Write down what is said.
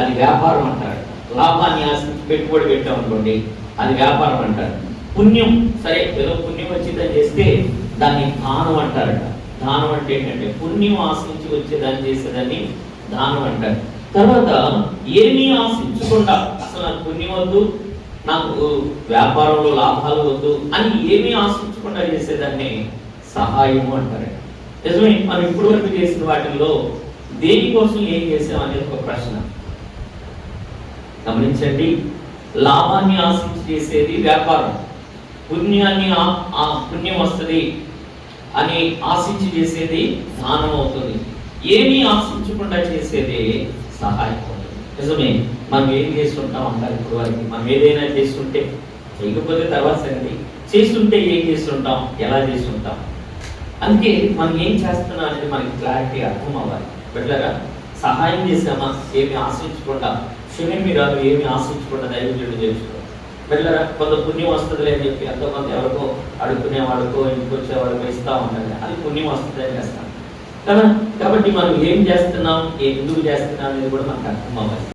అది వ్యాపారం అంటారు. లాభాన్ని ఆశించి పెట్టుబడి పెట్టామనుకోండి, అది వ్యాపారం అంటారు. పుణ్యం, సరే ఏదో పుణ్యం వచ్చిందని చేస్తే దాన్ని దానం అంటారట. దానం అంటే ఏంటంటే పుణ్యం ఆశించి వచ్చేదాన్ని చేసేదాన్ని దానం అంటారు. తర్వాత ఏమీ ఆశించకుండా, అసలు నాకు పుణ్యం వద్దు, నాకు వ్యాపారంలో లాభాలు వద్దు అని ఏమీ ఆశించకుండా చేసేదాన్ని సహాయము అంటారట. నిజమే, మనం ఇప్పుడు వరకు చేసిన వాటిల్లో దేనికోసం ఏం చేసాం అనేది ఒక ప్రశ్న. గమనించండి, లాభాన్ని ఆశించి చేసేది వ్యాపారం, పుణ్యాన్ని పుణ్యం వస్తుంది అని ఆశించి చేసేది దానం అవుతుంది, ఏమీ ఆశించకుండా చేసేది సహాయం అవుతుంది. నిజమే, మనం ఏం చేస్తుంటాం అంటారు ఇప్పుడు వరకు. మనం ఏదైనా చేస్తుంటే, చేయకపోతే తర్వాత సంగతి, చేస్తుంటే ఏం చేస్తుంటాం, ఎలా చేస్తుంటాం. అందుకే మనం ఏం చేస్తున్నాం అనేది మనకి క్లారిటీ అర్థం అవ్వాలి. బిడ్డలారా, సహాయం చేసామా ఏమి ఆశించకుండా, క్షణమిరాలు ఏమి ఆశించకుండా దైవజనుడు చేసుకోవాలి. బిడ్డలారా, కొంత పుణ్యం వస్తుంది అని చెప్పి ఎంతోమంది ఎవరికో అడుక్కునే వాళ్ళకో ఇంటికి వచ్చే వాళ్ళకో ఇస్తూ ఉంటారు, అది పుణ్యం వస్తుంది అని చేస్తాం కదా. కాబట్టి మనం ఏం చేస్తున్నాం, ఎందుకు చేస్తున్నాం అనేది కూడా మనకు అర్థం అవ్వాలి.